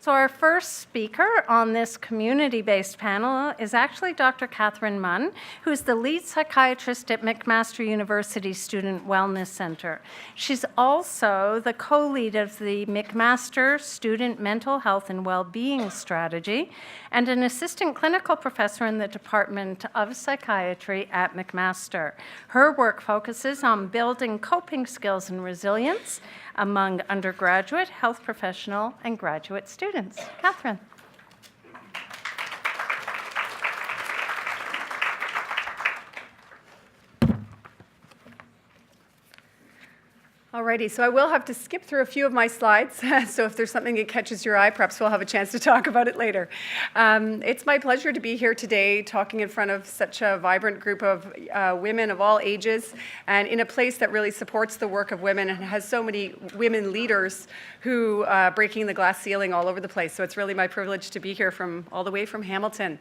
So our first speaker on this community-based panel is actually Dr. Catherine Munn, who's the lead psychiatrist at McMaster University Student Wellness Center. She's also the co-lead of the McMaster Student Mental Health and Wellbeing Strategy and an assistant clinical professor in the Department of Psychiatry at McMaster. Her work focuses on building coping skills and resilience among undergraduate, health professional, and graduate students. Catherine. Alrighty, so I will have to skip through a few of my slides, so if there's something that catches your eye, perhaps we'll have a chance to talk about it later. It's my pleasure to be here today talking in front of such a vibrant group of women of all ages and in a place that really supports the work of women and has so many women leaders who are breaking the glass ceiling all over the place. So it's really my privilege to be here all the way from Hamilton.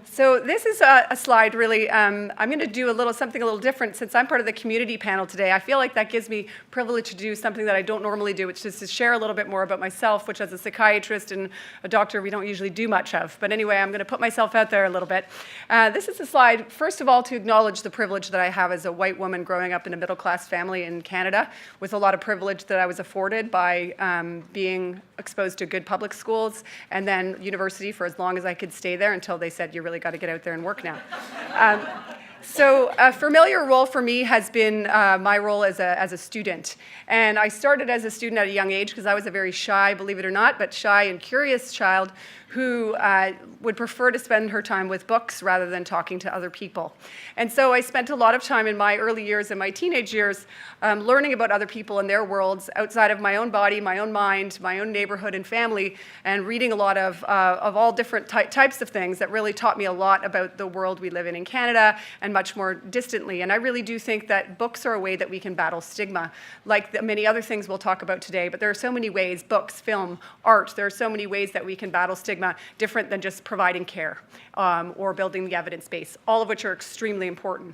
So this is a slide really, I'm going to do something a little different since I'm part of the community panel today. I feel like that gives me privilege to do something that I don't normally do, which is to share a little bit more about myself, which as a psychiatrist and a doctor we don't usually do much of. But anyway, I'm going to put myself out there a little bit. This is a slide, first of all, to acknowledge the privilege that I have as a white woman growing up in a middle-class family in Canada with a lot of privilege that I was afforded by being exposed to good public schools and then university for as long as I could stay there until they said, you really got to get out there and work now. So a familiar role for me has been my role as a student. And I started as a student at a young age because I was a very shy, believe it or not, but shy and curious child who would prefer to spend her time with books rather than talking to other people. And so I spent a lot of time in my early years and my teenage years learning about other people and their worlds outside of my own body, my own mind, my own neighborhood and family, and reading a lot of all different types of things that really taught me a lot about the world we live in Canada and much more distantly. And I really do think that books are a way that we can battle stigma, like the many other things we'll talk about today. But there are so many ways, books, film, art, there are so many ways that we can battle stigma different than just providing care or building the evidence base, all of which are extremely important.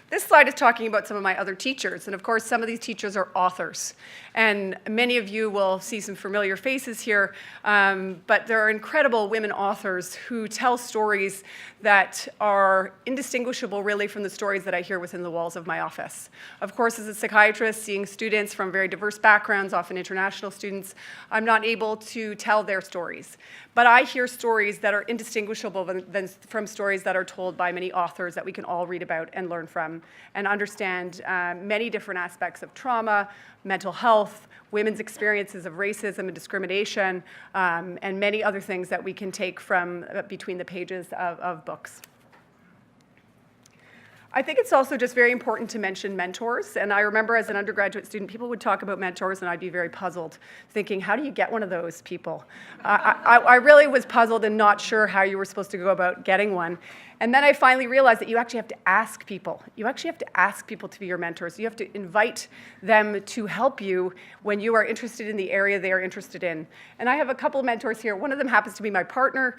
This slide is talking about some of my other teachers, and of course some of these teachers are authors. And many of you will see some familiar faces here, but there are incredible women authors who tell stories that are indistinguishable really from the stories that I hear within the walls of my office. Of course, as a psychiatrist, seeing students from very diverse backgrounds, often international students, I'm not able to tell their stories. But I hear stories that are indistinguishable from stories that are told by many authors that we can all read about and learn from and understand many different aspects of trauma, mental health, women's experiences of racism and discrimination, and many other things that we can take from between the pages of books. I think it's also just very important to mention mentors. And I remember as an undergraduate student, people would talk about mentors and I'd be very puzzled, thinking, how do you get one of those people? I really was puzzled and not sure how you were supposed to go about getting one. And then I finally realized that you actually have to ask people. You actually have to ask people to be your mentors. You have to invite them to help you when you are interested in the area they are interested in. And I have a couple of mentors here. One of them happens to be my partner,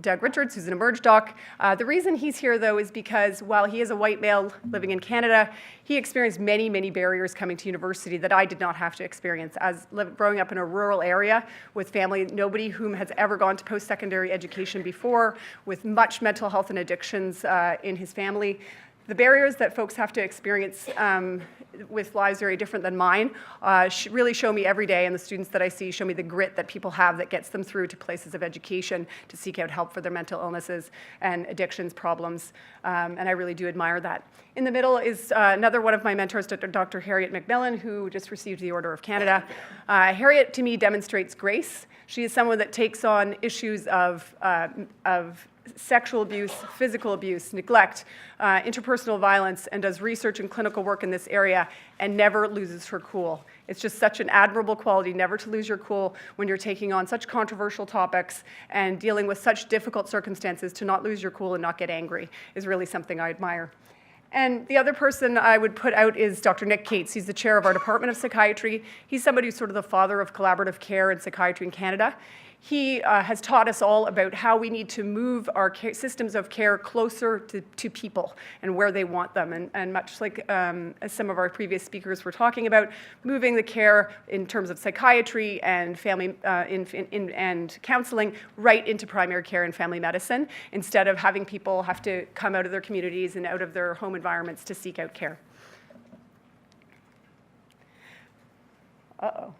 Doug Richards, who's an Emerge doc. The reason he's here, though, is because while he is a white male living in Canada, he experienced many, many barriers coming to university that I did not have to experience. As growing up in a rural area with family, nobody whom has ever gone to post-secondary education before, with much mental health and addictions in his family. The barriers that folks have to experience with lives very different than mine really show me every day, and the students that I see show me the grit that people have that gets them through to places of education to seek out help for their mental illnesses and addictions problems, and I really do admire that. In the middle is another one of my mentors, Dr. Harriet McMillan, who just received the Order of Canada. Harriet, to me, demonstrates grace. She is someone that takes on issues of sexual abuse, physical abuse, neglect, interpersonal violence, and does research and clinical work in this area and never loses her cool. It's just such an admirable quality, never to lose your cool when you're taking on such controversial topics and dealing with such difficult circumstances. To not lose your cool and not get angry is really something I admire. And the other person I would put out is Dr. Nick Cates. He's the chair of our Department of Psychiatry. He's somebody who's sort of the father of collaborative care in psychiatry in Canada. He has taught us all about how we need to move our systems of care closer to people and where they want them. And much like as some of our previous speakers were talking about, moving the care in terms of psychiatry and family and counseling right into primary care and family medicine, instead of having people have to come out of their communities and out of their home environments to seek out care. Uh-oh.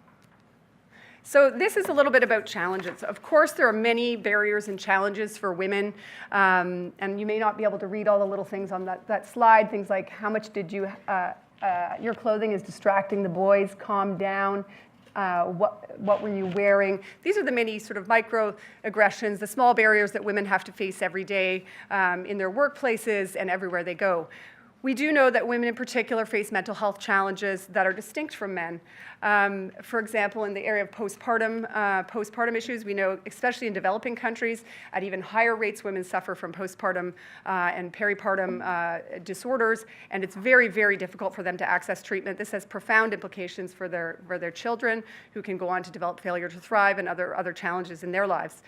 So this is a little bit about challenges. Of course, there are many barriers and challenges for women, and you may not be able to read all the little things on that slide, things like how much did you, your clothing is distracting the boys, calm down, what were you wearing? These are the many sort of microaggressions, the small barriers that women have to face every day in their workplaces and everywhere they go. We do know that women in particular face mental health challenges that are distinct from men. For example, in the area of postpartum issues, we know, especially in developing countries, at even higher rates, women suffer from postpartum and peripartum disorders, and it's very, very difficult for them to access treatment. This has profound implications for their children, who can go on to develop failure to thrive and other challenges in their lives.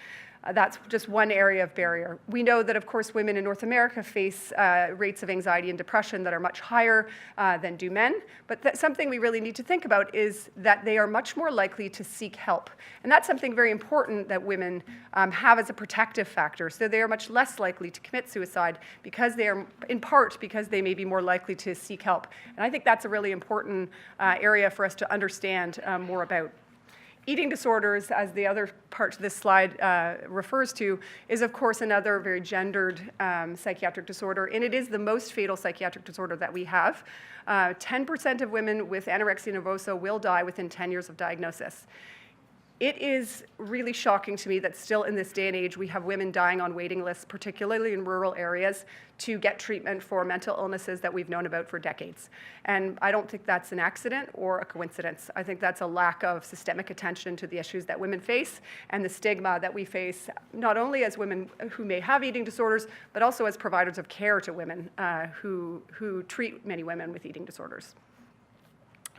That's just one area of barrier. We know that, of course, women in North America face rates of anxiety and depression that are much higher than do men. But something we really need to think about is that they are much more likely to seek help. And that's something very important that women have as a protective factor. So they are much less likely to commit suicide because they are, in part, because they may be more likely to seek help. And I think that's a really important area for us to understand more about. Eating disorders, as the other part of this slide refers to, is of course another very gendered psychiatric disorder, and it is the most fatal psychiatric disorder that we have. 10% of women with anorexia nervosa will die within 10 years of diagnosis. It is really shocking to me that still in this day and age we have women dying on waiting lists, particularly in rural areas, to get treatment for mental illnesses that we've known about for decades. And I don't think that's an accident or a coincidence. I think that's a lack of systemic attention to the issues that women face and the stigma that we face, not only as women who may have eating disorders, but also as providers of care to women who treat many women with eating disorders.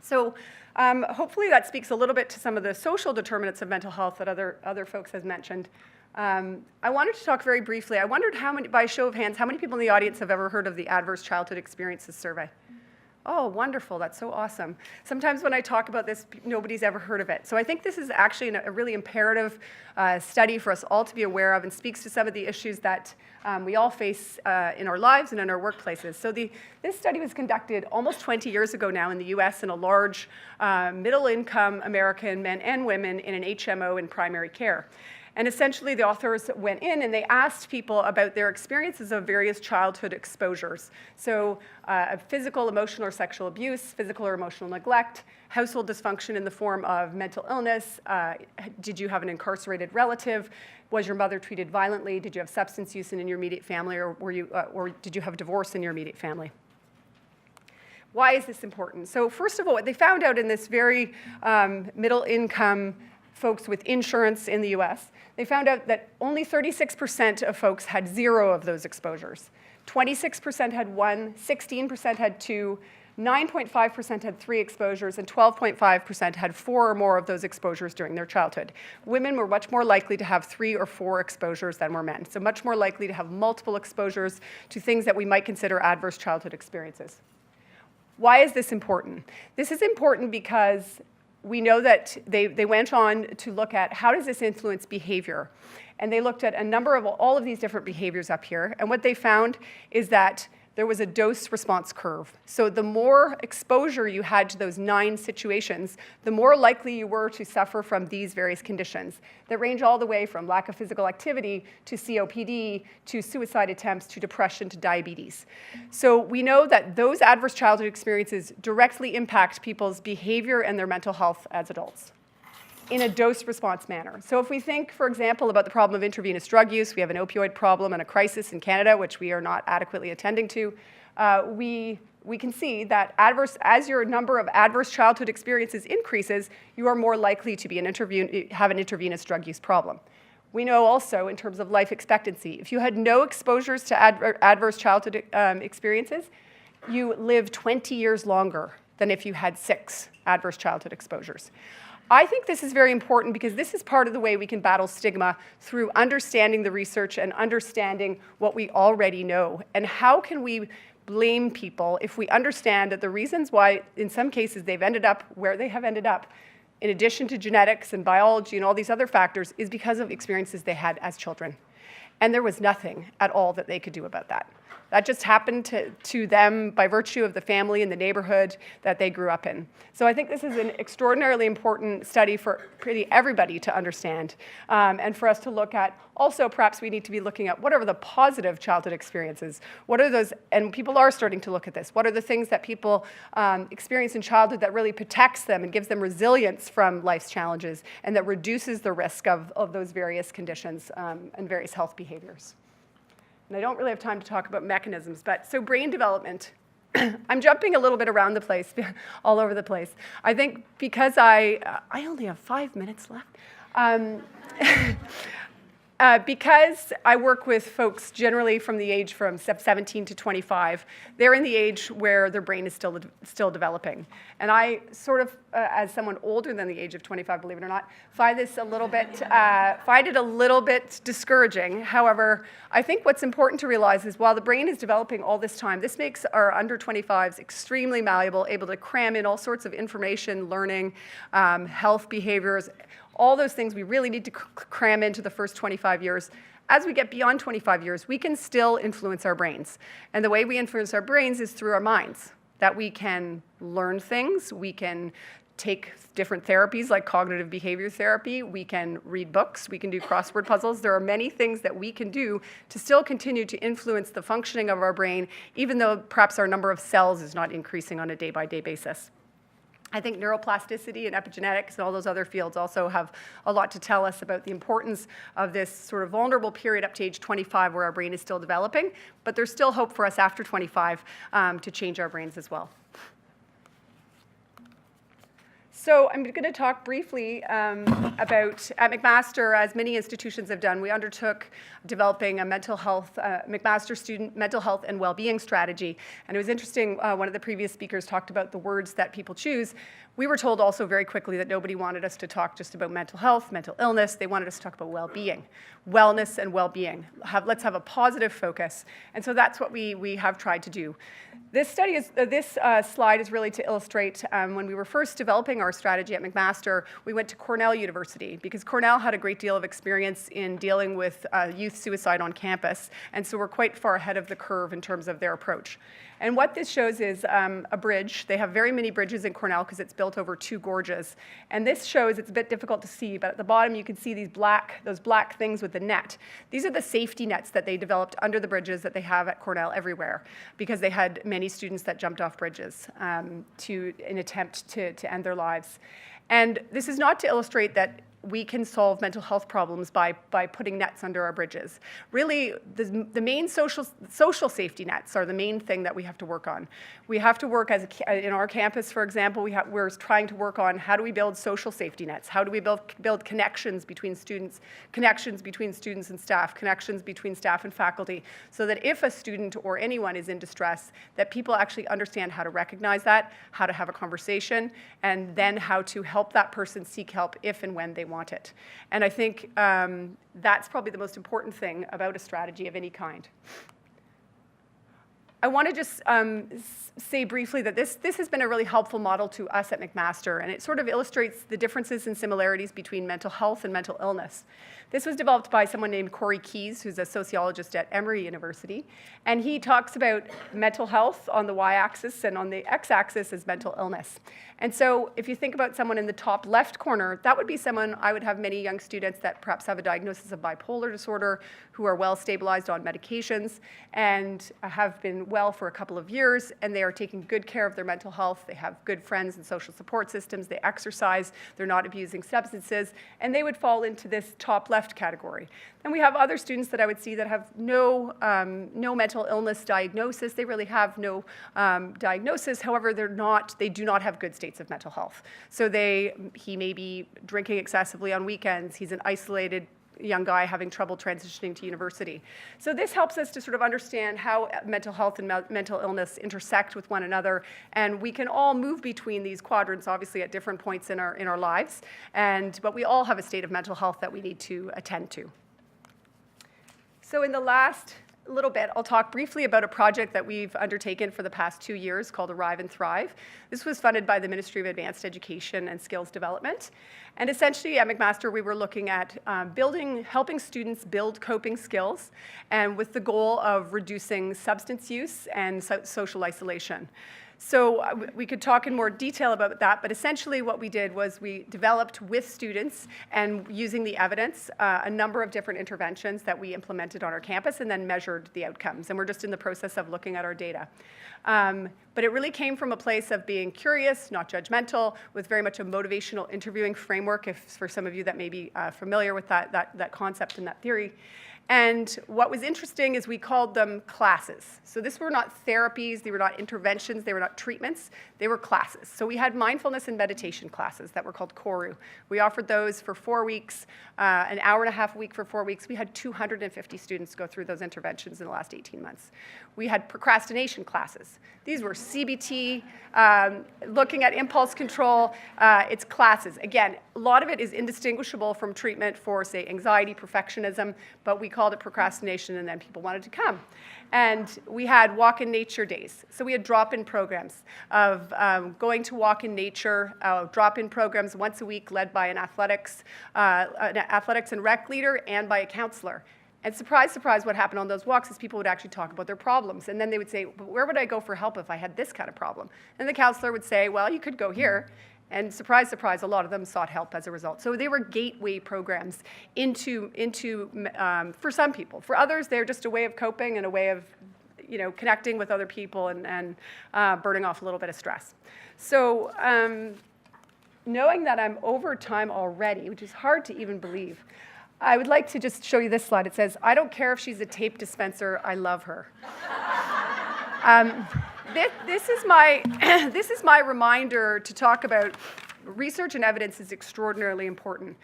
So hopefully that speaks a little bit to some of the social determinants of mental health that other folks have mentioned. I wanted to talk very briefly. I wondered how many, by show of hands, how many people in the audience have ever heard of the Adverse Childhood Experiences Survey? Oh, wonderful. That's so awesome. Sometimes when I talk about this, nobody's ever heard of it. So I think this is actually a really imperative study for us all to be aware of and speaks to some of the issues that we all face in our lives and in our workplaces. So this study was conducted almost 20 years ago now in the US in a large middle-income American men and women in an HMO in primary care. And essentially, the authors went in and they asked people about their experiences of various childhood exposures. So physical, emotional, or sexual abuse, physical or emotional neglect, household dysfunction in the form of mental illness, did you have an incarcerated relative, was your mother treated violently, did you have substance use in your immediate family, or did you have divorce in your immediate family? Why is this important? So first of all, what they found out in this very middle-income folks with insurance in the US, they found out that only 36% of folks had 0 of those exposures. 26% had 1, 16% had 2, 9.5% had 3 exposures, and 12.5% had 4 or more of those exposures during their childhood. Women were much more likely to have 3 or 4 exposures than were men, so much more likely to have multiple exposures to things that we might consider adverse childhood experiences. Why is this important? This is important because we know that they went on to look at how does this influence behavior. And they looked at a number of all of these different behaviors up here. And what they found is that there was a dose-response curve. So the more exposure you had to those 9 situations, the more likely you were to suffer from these various conditions that range all the way from lack of physical activity to COPD to suicide attempts to depression to diabetes. So we know that those adverse childhood experiences directly impact people's behavior and their mental health as adults in a dose-response manner. So if we think, for example, about the problem of intravenous drug use, we have an opioid problem and a crisis in Canada, which we are not adequately attending to. We can see that as your number of adverse childhood experiences increases, you are more likely to be have an intravenous drug use problem. We know also in terms of life expectancy, if you had no exposures to adverse childhood experiences, you live 20 years longer than if you had 6 adverse childhood exposures. I think this is very important because this is part of the way we can battle stigma through understanding the research and understanding what we already know. And how can we blame people if we understand that the reasons why, in some cases, they've ended up where they have ended up, in addition to genetics and biology and all these other factors, is because of experiences they had as children. And there was nothing at all that they could do about that. That just happened to them by virtue of the family and the neighborhood that they grew up in. So I think this is an extraordinarily important study for pretty everybody to understand, and for us to look at. Also, perhaps we need to be looking at what are the positive childhood experiences? What are those, and people are starting to look at this, what are the things that people experience in childhood that really protects them and gives them resilience from life's challenges and that reduces the risk of those various conditions and various health behaviors. And I don't really have time to talk about mechanisms, but so brain development. I'm jumping a little bit around the place, all over the place. I think because I only have 5 minutes left. Because I work with folks generally from the age from 17 to 25, they're in the age where their brain is still developing. And I sort of, as someone older than the age of 25, believe it or not, find it a little bit discouraging. However, I think what's important to realize is while the brain is developing all this time, this makes our under 25s extremely malleable, able to cram in all sorts of information, learning, health behaviors, all those things we really need to cram into the first 25 years. As we get beyond 25 years, we can still influence our brains. And the way we influence our brains is through our minds, that we can learn things, we can take different therapies like cognitive behavior therapy, we can read books, we can do crossword puzzles. There are many things that we can do to still continue to influence the functioning of our brain, even though perhaps our number of cells is not increasing on a day-by-day basis. I think neuroplasticity and epigenetics and all those other fields also have a lot to tell us about the importance of this sort of vulnerable period up to age 25 where our brain is still developing, but there's still hope for us after 25 to change our brains as well. So I'm going to talk briefly about, at McMaster, as many institutions have done, we undertook developing a mental health, McMaster student mental health and well-being strategy. And it was interesting, one of the previous speakers talked about the words that people choose. We were told also very quickly that nobody wanted us to talk just about mental health, mental illness. They wanted us to talk about well-being, wellness and well-being. Let's have a positive focus. And so that's what we have tried to do. This study is, this slide is really to illustrate when we were first developing our strategy at McMaster, we went to Cornell University because Cornell had a great deal of experience in dealing with youth suicide on campus. And so we're quite far ahead of the curve in terms of their approach. And what this shows is a bridge. They have very many bridges in Cornell because it's built over 2 gorges. And this shows, it's a bit difficult to see, but at the bottom you can see those black things with the net. These are the safety nets that they developed under the bridges that they have at Cornell everywhere because they had many students that jumped off bridges in attempt to end their lives. And this is not to illustrate that we can solve mental health problems by putting nets under our bridges. Really, the main social safety nets are the main thing that we have to work on. We have to work in our campus, for example, we're trying to work on how do we build social safety nets? How do we build connections between students and staff, connections between staff and faculty, so that if a student or anyone is in distress, that people actually understand how to recognize that, how to have a conversation, and then how to help that person seek help if and when they want it. And I think that's probably the most important thing about a strategy of any kind. I want to just say briefly that this has been a really helpful model to us at McMaster, and it sort of illustrates the differences and similarities between mental health and mental illness. This was developed by someone named Corey Keyes, who's a sociologist at Emory University, and he talks about mental health on the y-axis and on the x-axis as mental illness. And so if you think about someone in the top left corner, that would be someone, I would have many young students that perhaps have a diagnosis of bipolar disorder, who are well stabilized on medications and have been well for a couple of years, and they are taking good care of their mental health. They have good friends and social support systems. They exercise. They're not abusing substances, and they would fall into this top left category. Then we have other students that I would see that have no mental illness diagnosis. They really have no diagnosis. However, they do not have good states of mental health. So he may be drinking excessively on weekends. He's an isolated young guy having trouble transitioning to university. So this helps us to sort of understand how mental health and mental illness intersect with one another, and we can all move between these quadrants, obviously at different points in our lives, but we all have a state of mental health that we need to attend to. So in the last little bit, I'll talk briefly about a project that we've undertaken for the past 2 years called Arrive and Thrive. This was funded by the Ministry of Advanced Education and Skills Development. And essentially at McMaster, we were looking at helping students build coping skills, and with the goal of reducing substance use and social isolation. So we could talk in more detail about that, but essentially what we did was we developed with students and using the evidence a number of different interventions that we implemented on our campus and then measured the outcomes. And we're just in the process of looking at our data. But it really came from a place of being curious, not judgmental, with very much a motivational interviewing framework, if for some of you that may be familiar with that concept and that theory. And what was interesting is we called them classes. So these were not therapies, they were not interventions, they were not treatments, they were classes. So we had mindfulness and meditation classes that were called Koru. We offered those for 4 weeks, an hour and a half a week for 4 weeks. We had 250 students go through those interventions in the last 18 months. We had procrastination classes. These were CBT, looking at impulse control. It's classes. Again, a lot of it is indistinguishable from treatment for, say, anxiety, perfectionism, but we called it procrastination, and then people wanted to come. And we had walk in nature days. So we had drop-in programs of going to walk in nature, drop-in programs once a week led by an athletics and rec leader and by a counselor. And surprise, surprise, what happened on those walks is people would actually talk about their problems. And then they would say, well, where would I go for help if I had this kind of problem? And the counselor would say, well, you could go here. And surprise, surprise, a lot of them sought help as a result. So they were gateway programs into for some people. For others, they're just a way of coping and a way of connecting with other people and burning off a little bit of stress. So knowing that I'm over time already, which is hard to even believe, I would like to just show you this slide. It says, I don't care if she's a tape dispenser, I love her. This is my reminder to talk about research and evidence is extraordinarily important.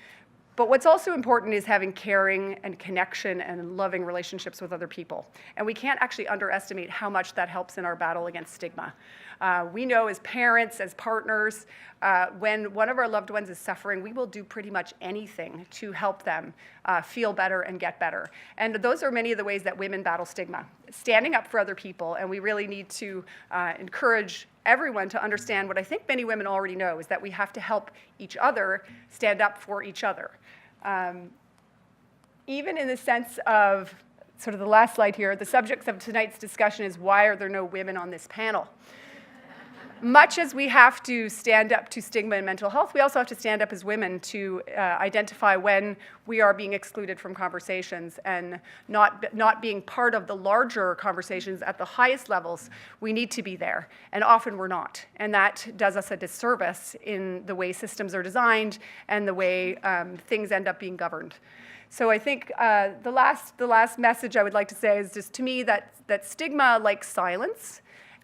But what's also important is having caring and connection and loving relationships with other people. And we can't actually underestimate how much that helps in our battle against stigma. We know as parents, as partners, when one of our loved ones is suffering, we will do pretty much anything to help them feel better and get better. And those are many of the ways that women battle stigma. Standing up for other people, and we really need to encourage everyone to understand what I think many women already know, is that we have to help each other stand up for each other. Even in the sense of, sort of the last slide here, the subject of tonight's discussion is why are there no women on this panel? Much as we have to stand up to stigma and mental health, we also have to stand up as women to identify when we are being excluded from conversations and not being part of the larger conversations at the highest levels. We need to be there, and often we're not. And that does us a disservice in the way systems are designed and the way things end up being governed. So I think the last message I would like to say is just to me that stigma likes silence.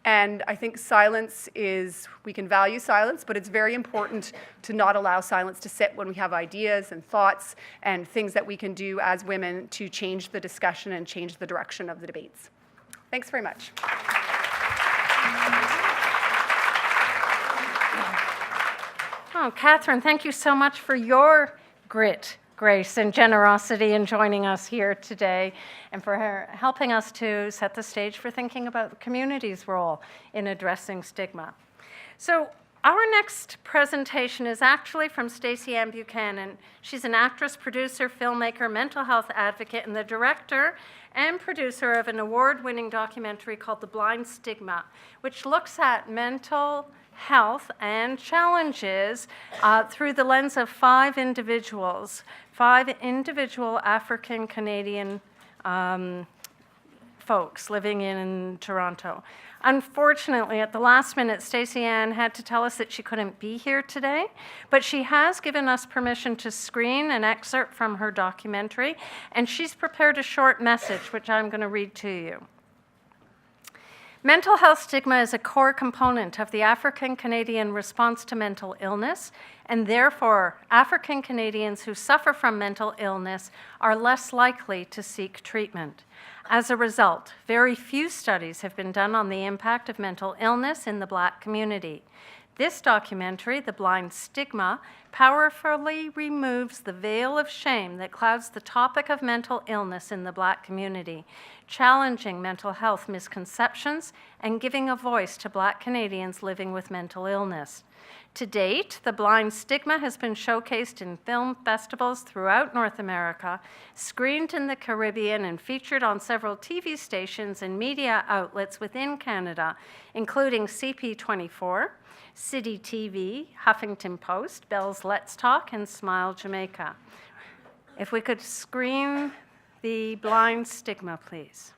And I think silence we can value silence, but it's very important to not allow silence to sit when we have ideas and thoughts and things that we can do as women to change the discussion and change the direction of the debates. Thanks very much. Oh, Catherine, thank you so much for your grit, grace, and generosity in joining us here today, and for helping us to set the stage for thinking about the community's role in addressing stigma. So our next presentation is actually from Stacey M Buchanan. She's an actress, producer, filmmaker, mental health advocate, and the director and producer of an award-winning documentary called The Blind Stigma, which looks at mental health and challenges through the lens of five individual African-Canadian folks living in Toronto. Unfortunately, at the last minute, Stacey Ann had to tell us that she couldn't be here today, but she has given us permission to screen an excerpt from her documentary, and she's prepared a short message, which I'm going to read to you. Mental health stigma is a core component of the African Canadian response to mental illness, and therefore, African Canadians who suffer from mental illness are less likely to seek treatment. As a result, very few studies have been done on the impact of mental illness in the Black community. This documentary, The Blind Stigma, powerfully removes the veil of shame that clouds the topic of mental illness in the Black community, challenging mental health misconceptions and giving a voice to Black Canadians living with mental illness. To date, The Blind Stigma has been showcased in film festivals throughout North America, screened in the Caribbean, and featured on several TV stations and media outlets within Canada, including CP24, City TV, Huffington Post, Bell's Let's Talk, and Smile Jamaica. If we could screen The Blind Stigma, please.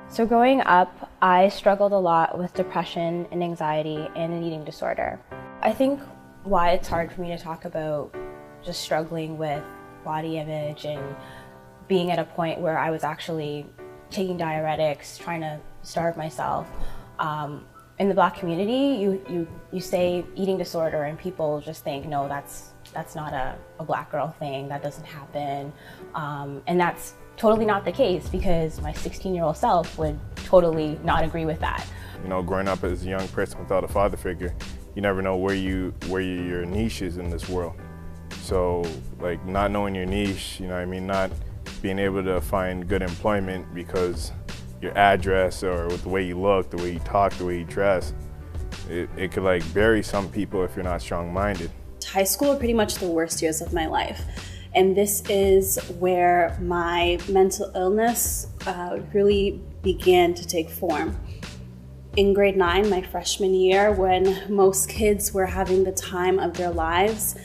So growing up, I struggled a lot with depression and anxiety and an eating disorder. I think why it's hard for me to talk about just struggling with body image and being at a point where I was actually taking diuretics, trying to starve myself. In the Black community, you say eating disorder and people just think, no, that's not a Black girl thing, that doesn't happen. And that's totally not the case, because my 16-year-old self would totally not agree with that. You know, growing up as a young person without a father figure, you never know where your niche is in this world. So, like, not knowing your niche, you know what I mean, not being able to find good employment because your address or with the way you look, the way you talk, the way you dress, it could like bury some people if you're not strong-minded. High school were pretty much the worst years of my life. And this is where my mental illness really began to take form. In grade 9, my freshman year, when most kids were having the time of their lives,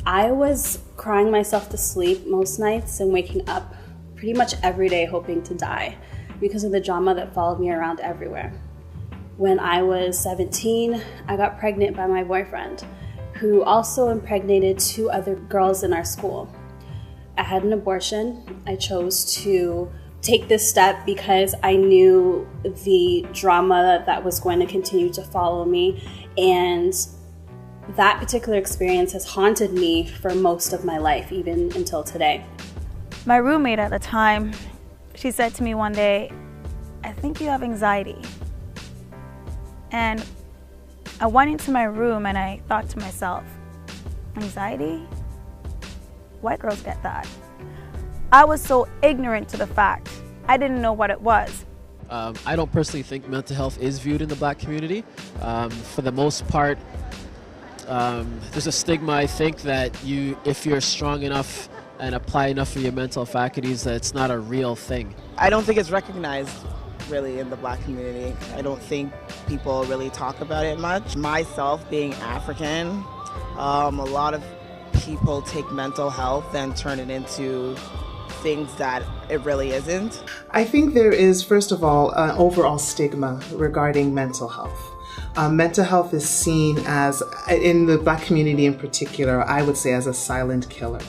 I was crying myself to sleep most nights and waking up pretty much every day hoping to die because of the drama that followed me around everywhere. When I was 17, I got pregnant by my boyfriend, who also impregnated 2 other girls in our school. I had an abortion. I chose to take this step because I knew the drama that was going to continue to follow me, and that particular experience has haunted me for most of my life, even until today. My roommate at the time, she said to me one day, "I think you have anxiety." And I went into my room and I thought to myself, anxiety? White girls get that. I was so ignorant to the fact. I didn't know what it was. I don't personally think mental health is viewed in the Black community. For the most part, there's a stigma, I think, that if you're strong enough and apply enough of your mental faculties, that it's not a real thing. I don't think it's recognized really in the Black community. I don't think people really talk about it much. Myself being African, a lot of people take mental health and turn it into things that it really isn't. I think there is, first of all, an overall stigma regarding mental health. Mental health is seen as, in the Black community in particular, I would say as a silent killer.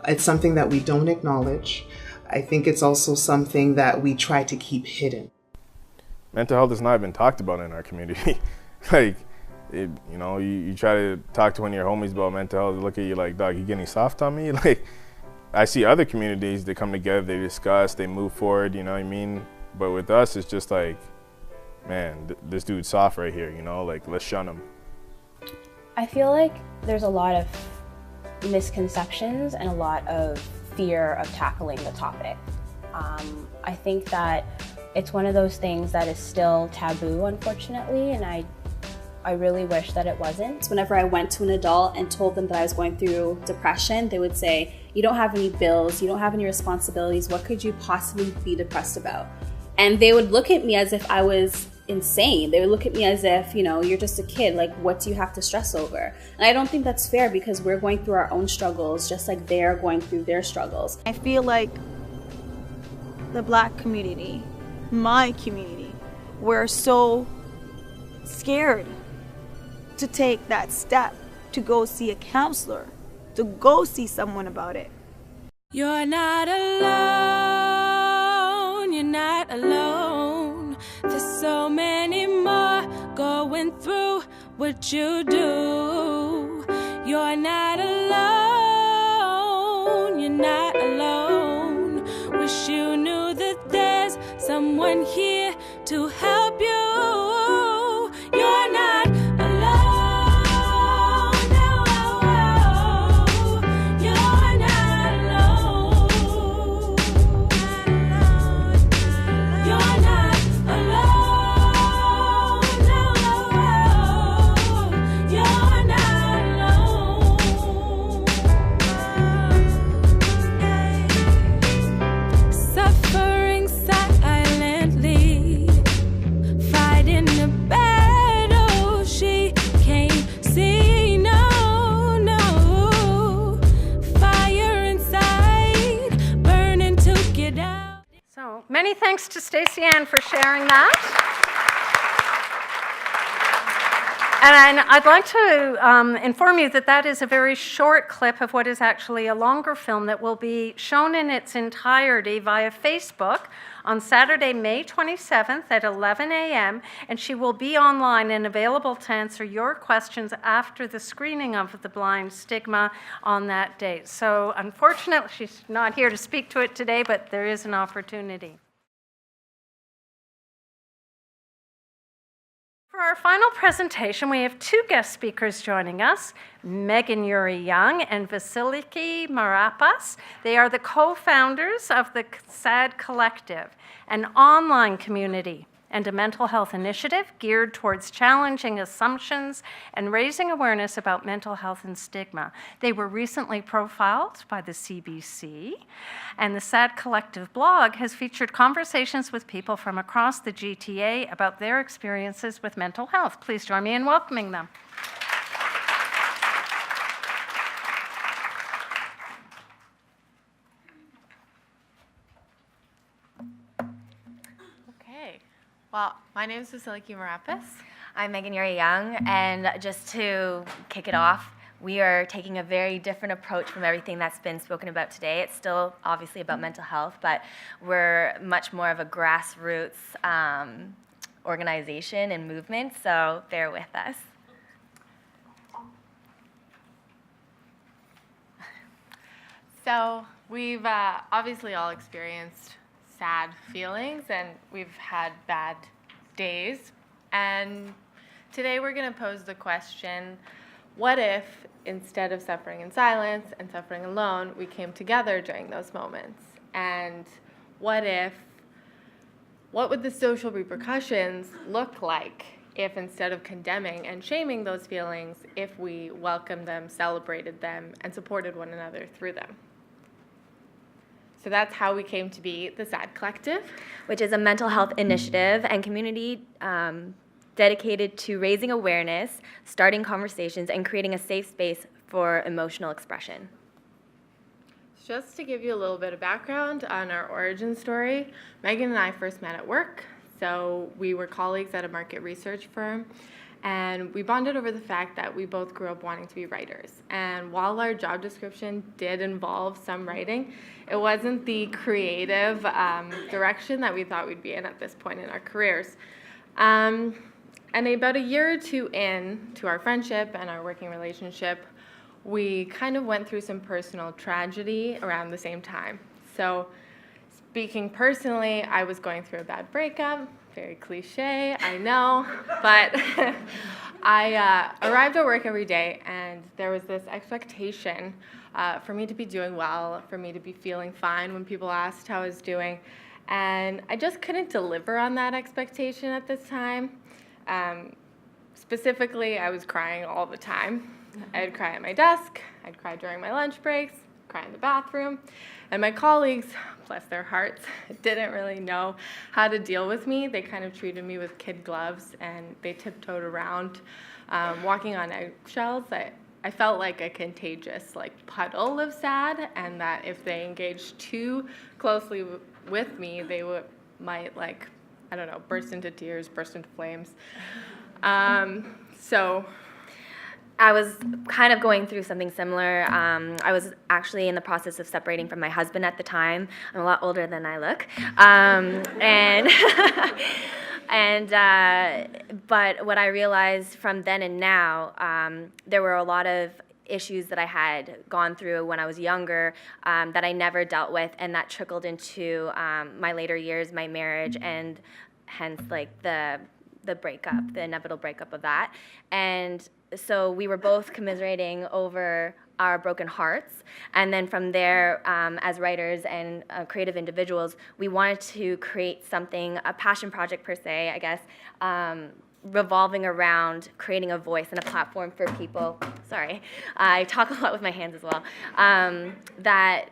It's something that we don't acknowledge. I think it's also something that we try to keep hidden. Mental health has not been talked about in our community. You try to talk to one of your homies about mental health, they look at you like, dog, you getting soft on me? Like, I see other communities, they come together, they discuss, they move forward, you know what I mean? But with us, it's just like, man, this dude's soft right here, you know? Like, let's shun him. I feel like there's a lot of misconceptions and a lot of fear of tackling the topic. I think that it's one of those things that is still taboo, unfortunately, and I really wish that it wasn't. Whenever I went to an adult and told them that I was going through depression, they would say, "You don't have any bills, you don't have any responsibilities, what could you possibly be depressed about?" And they would look at me as if I was insane. They would look at me as if, you're just a kid, like, what do you have to stress over? And I don't think that's fair, because we're going through our own struggles just like they're going through their struggles. I feel like the Black community, my community, we're so scared to take that step, to go see a counselor, to go see someone about it. You're not alone, you're not alone. There's so many more going through what you do. You're not alone, you're not alone. Wish you knew that there's someone here to help you. You're not alone, no, you're not alone. You're not alone, no, you're not alone. Suffering silently, fighting a battle she can't see. No, no, fire inside, burning to get out. So many thanks to Stacey M for sharing that. And I'd like to inform you that that is a very short clip of what is actually a longer film that will be shown in its entirety via Facebook on Saturday, May 27th at 11 a.m. And she will be online and available to answer your questions after the screening of The Blind Stigma on that date. So unfortunately, she's not here to speak to it today, but there is an opportunity. For our final presentation, we have two guest speakers joining us, Megan Yuri-Young and Vasiliki Marapas. They are the co-founders of the SAD Collective, an online community and a mental health initiative geared towards challenging assumptions and raising awareness about mental health and stigma. They were recently profiled by the CBC, and the SAD Collective blog has featured conversations with people from across the GTA about their experiences with mental health. Please join me in welcoming them. Well, my name is Vasiliki Marapas. I'm Megan Yuri-Young, and just to kick it off, we are taking a very different approach from everything that's been spoken about today. It's still obviously about mental health, but we're much more of a grassroots organization and movement, so bear with us. So we've obviously all experienced sad feelings, and we've had bad days. And today we're going to pose the question, what if instead of suffering in silence and suffering alone, we came together during those moments? And what would the social repercussions look like if instead of condemning and shaming those feelings, if we welcomed them, celebrated them, and supported one another through them? So that's how we came to be the SAD Collective, which is a mental health initiative and community dedicated to raising awareness, starting conversations, and creating a safe space for emotional expression. Just to give you a little bit of background on our origin story, Megan and I first met at work. So we were colleagues at a market research firm, and we bonded over the fact that we both grew up wanting to be writers. And while our job description did involve some writing, it wasn't the creative direction that we thought we'd be in at this point in our careers. And about a year or two in to our friendship and our working relationship, we kind of went through some personal tragedy around the same time. So speaking personally, I was going through a bad breakup. Very cliche, I know, but I arrived at work every day, and there was this expectation for me to be doing well, for me to be feeling fine when people asked how I was doing, and I just couldn't deliver on that expectation at this time. Specifically, I was crying all the time. I'd cry at my desk, I'd cry during my lunch breaks, cry in the bathroom, and my colleagues, bless their hearts, didn't really know how to deal with me. They kind of treated me with kid gloves, and they tiptoed around, walking on eggshells. I felt like a contagious puddle of sad, and that if they engaged too closely with me, they might I don't know, burst into tears, burst into flames. So I was kind of going through something similar. I was actually in the process of separating from my husband at the time. I'm a lot older than I look. And but what I realized from then and now, there were a lot of issues that I had gone through when I was younger that I never dealt with, and that trickled into my later years, my marriage, and hence like the breakup, the inevitable breakup of that. And so we were both commiserating over our broken hearts. And then from there, as writers and creative individuals, we wanted to create something, a passion project per se, I guess, revolving around creating a voice and a platform for people. Sorry, I talk a lot with my hands as well. That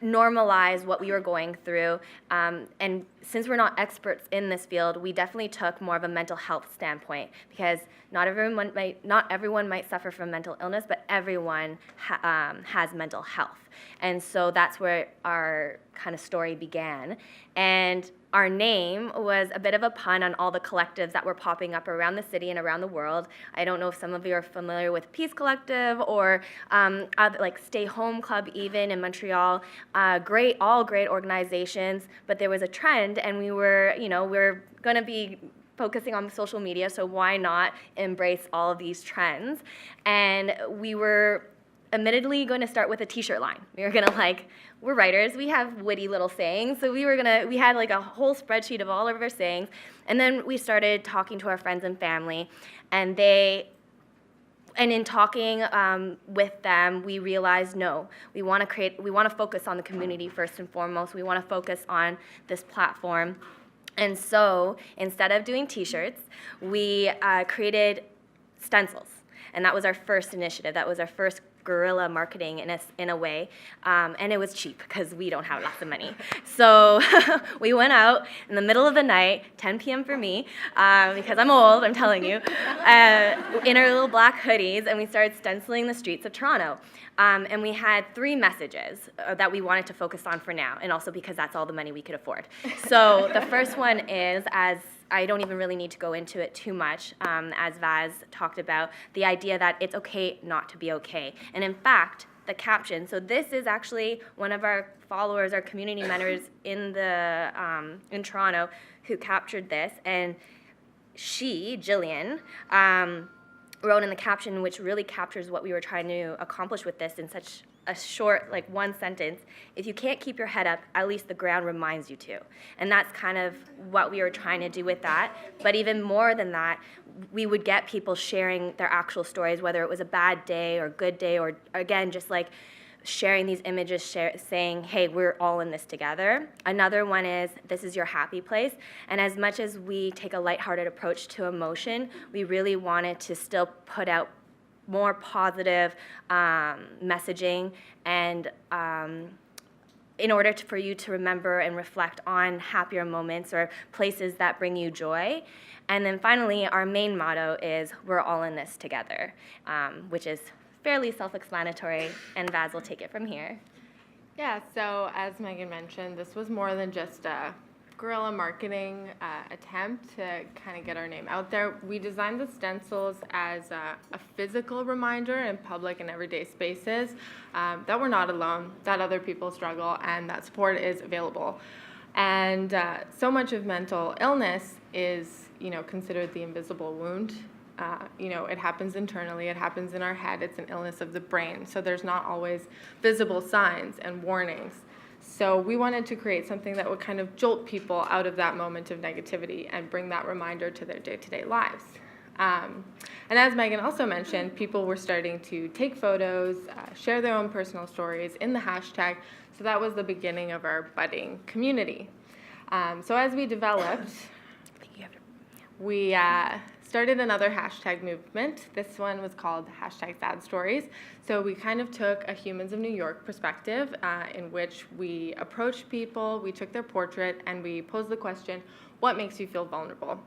normalize what we were going through, and since we're not experts in this field, we definitely took more of a mental health standpoint, because not everyone might suffer from mental illness, but everyone has mental health. And so that's where our kind of story began. And our name was a bit of a pun on all the collectives that were popping up around the city and around the world. I don't know if some of you are familiar with Peace Collective or other, like Stay Home Club even in Montreal. All great organizations, but there was a trend, and we're going to be focusing on social media, so why not embrace all of these trends? And we were admittedly going to start with a t-shirt line. We were going to we're writers, we have witty little sayings, so we had like a whole spreadsheet of all of our sayings, and then we started talking to our friends and family, and in talking with them, we realized, no, we want to focus on the community first and foremost. We want to focus on this platform. And so instead of doing t-shirts, we created stencils. And that was our first initiative. That was our first guerrilla marketing in a way, and it was cheap because we don't have lots of money. So we went out in the middle of the night, 10 p.m. for me, because I'm old, I'm telling you, in our little black hoodies, and we started stenciling the streets of Toronto. And we had 3 messages that we wanted to focus on for now, and also because that's all the money we could afford. So the first one is, as I don't even really need to go into it too much, as Vaz talked about, the idea that it's okay not to be okay. And in fact, the caption, so this is actually one of our followers, our community members in Toronto, who captured this, and she, Jillian, wrote in the caption, which really captures what we were trying to accomplish with this in such a short, like one sentence: if you can't keep your head up, at least the ground reminds you to. And that's kind of what we were trying to do with that. But even more than that, we would get people sharing their actual stories, whether it was a bad day or good day, or again, just like sharing these images, saying, hey, we're all in this together. Another one is, this is your happy place. And as much as we take a lighthearted approach to emotion, we really wanted to still put out more positive messaging, and in order for you to remember and reflect on happier moments or places that bring you joy. And then finally, our main motto is, we're all in this together, which is fairly self-explanatory, and Vaz will take it from here. Yeah, so as Megan mentioned, this was more than just a guerrilla marketing attempt to kind of get our name out there. We designed the stencils as a physical reminder in public and everyday spaces that we're not alone, that other people struggle, and that support is available. And so much of mental illness is, considered the invisible wound. It happens internally, it happens in our head, it's an illness of the brain, so there's not always visible signs and warnings. So we wanted to create something that would kind of jolt people out of that moment of negativity and bring that reminder to their day-to-day lives. And as Megan also mentioned, people were starting to take photos, share their own personal stories in the hashtag, so that was the beginning of our budding community. So as we developed, we started another hashtag movement. This one was called #SadStories. So we kind of took a Humans of New York perspective in which we approached people, we took their portrait, and we posed the question, what makes you feel vulnerable?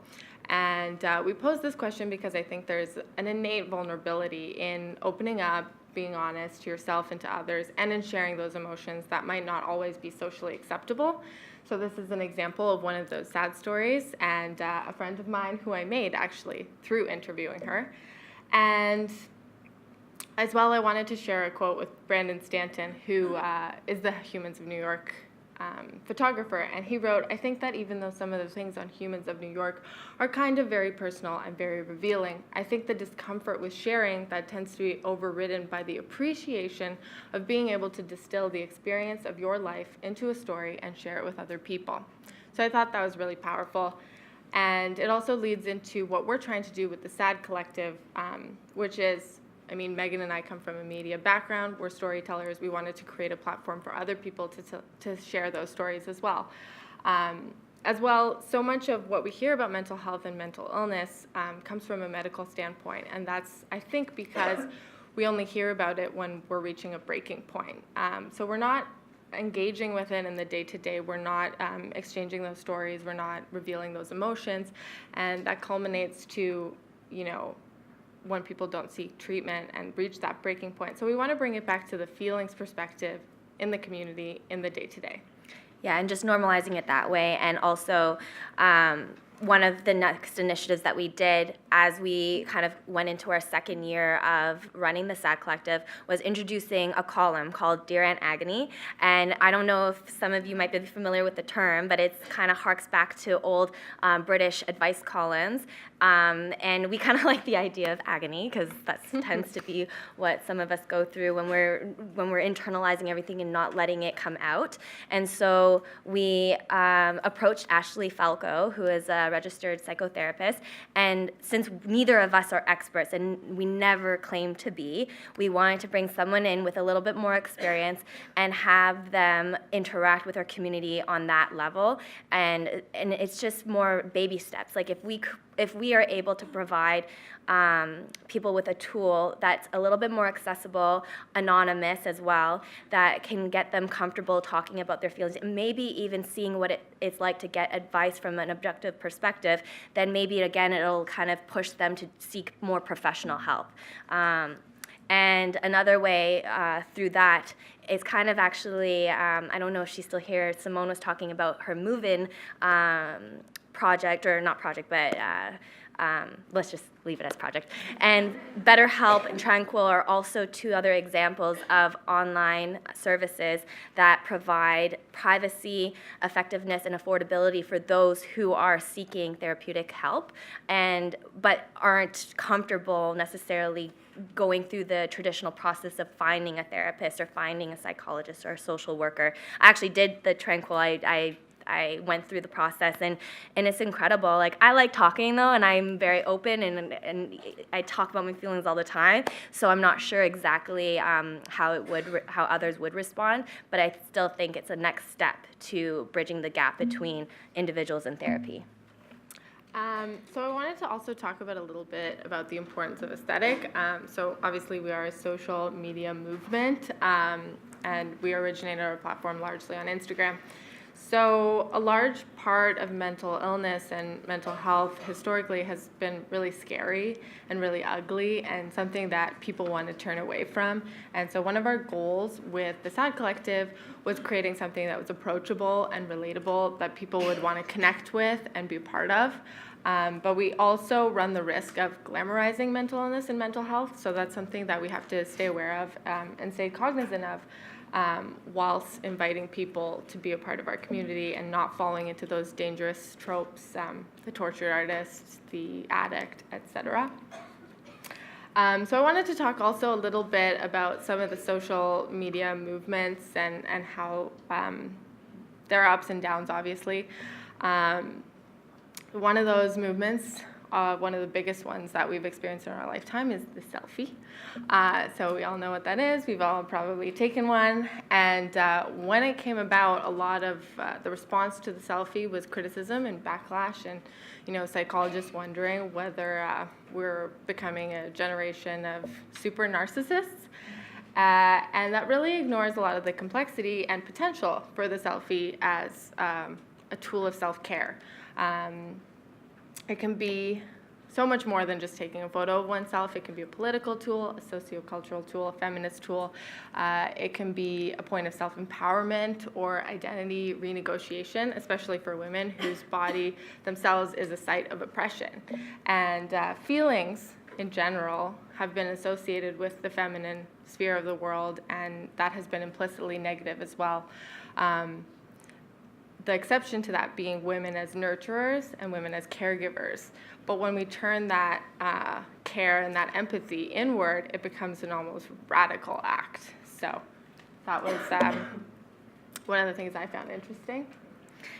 And we posed this question because I think there's an innate vulnerability in opening up, being honest to yourself and to others, and in sharing those emotions that might not always be socially acceptable. So this is an example of one of those sad stories, and a friend of mine who I made actually through interviewing her. And as well, I wanted to share a quote with Brandon Stanton, who is the Humans of New York photographer, and he wrote, "I think that even though some of the things on Humans of New York are kind of very personal and very revealing, I think the discomfort with sharing that tends to be overridden by the appreciation of being able to distill the experience of your life into a story and share it with other people." So I thought that was really powerful. And it also leads into what we're trying to do with the SAD Collective, which is, I mean, Megan and I come from a media background. We're storytellers. We wanted to create a platform for other people to share those stories as well. As well, so much of what we hear about mental health and mental illness comes from a medical standpoint, and that's, I think, because we only hear about it when we're reaching a breaking point. So we're not engaging with it in the day-to-day. We're not exchanging those stories. We're not revealing those emotions, and that culminates to, you know, when people don't seek treatment and reach that breaking point. So we want to bring it back to the feelings perspective in the community, in the day-to-day. Yeah, and just normalizing it that way. And also, one of the next initiatives that we did as we kind of went into our second year of running the SAD Collective was introducing a column called Dear Aunt Agony. And I don't know if some of you might be familiar with the term, but it kind of harks back to old British advice columns. And we kind of like the idea of agony because that tends to be what some of us go through when we're internalizing everything and not letting it come out. And so we approached Ashley Falco, who is a registered psychotherapist, and since neither of us are experts and we never claim to be, we wanted to bring someone in with a little bit more experience and have them interact with our community on that level. And it's just more baby steps. Like if we are able to provide people with a tool that's a little bit more accessible, anonymous as well, that can get them comfortable talking about their feelings, and maybe even seeing what it's like to get advice from an objective perspective, then maybe again it'll kind of push them to seek more professional help. And another way through that is kind of actually, I don't know if she's still here, Simone was talking about her move-in project, or not project, but let's just leave it as project. And BetterHelp and Tranquil are also two other examples of online services that provide privacy, effectiveness, and affordability for those who are seeking therapeutic help but aren't comfortable necessarily going through the traditional process of finding a therapist or finding a psychologist or a social worker. I actually did the Tranquil. I went through the process, and it's incredible. Like, I like talking though, and I'm very open, and I talk about my feelings all the time. So I'm not sure exactly how others would respond, but I still think it's a next step to bridging the gap between individuals and therapy. So I wanted to also talk about a little bit about the importance of aesthetic. So obviously we are a social media movement, and we originated our platform largely on Instagram. So a large part of mental illness and mental health historically has been really scary and really ugly, and something that people want to turn away from. And so one of our goals with the SAD Collective was creating something that was approachable and relatable, that people would want to connect with and be part of. But we also run the risk of glamorizing mental illness and mental health, so that's something that we have to stay aware of and stay cognizant of. Whilst inviting people to be a part of our community and not falling into those dangerous tropes, the tortured artist, the addict, etc. So I wanted to talk also a little bit about some of the social media movements and how there are ups and downs, obviously. One of those movements, one of the biggest ones that we've experienced in our lifetime, is the selfie. So we all know what that is. We've all probably taken one. And when it came about, a lot of the response to the selfie was criticism and backlash, and psychologists wondering whether we're becoming a generation of super narcissists. And that really ignores a lot of the complexity and potential for the selfie as a tool of self-care. It can be so much more than just taking a photo of oneself. It can be a political tool, a sociocultural tool, a feminist tool. It can be a point of self-empowerment or identity renegotiation, especially for women whose body themselves is a site of oppression. And feelings in general have been associated with the feminine sphere of the world, and that has been implicitly negative as well. The exception to that being women as nurturers and women as caregivers. But when we turn that care and that empathy inward, it becomes an almost radical act. So that was one of the things I found interesting.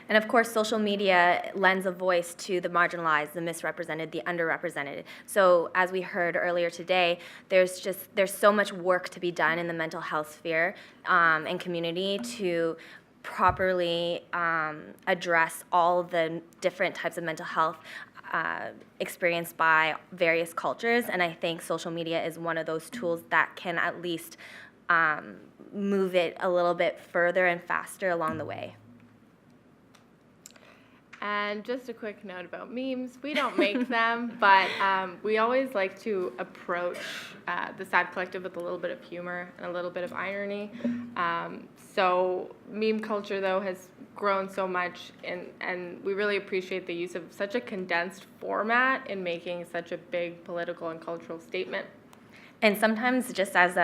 And of course, social media lends a voice to the marginalized, the misrepresented, the underrepresented. So as we heard earlier today, there's so much work to be done in the mental health sphere and community to properly address all the different types of mental health experienced by various cultures. And I think social media is one of those tools that can at least move it a little bit further and faster along the way. And just a quick note about memes. We don't make them, but we always like to approach the SAD Collective with a little bit of humor and a little bit of irony. So meme culture, though, has grown so much, and we really appreciate the use of such a condensed format in making such a big political and cultural statement. And sometimes, just as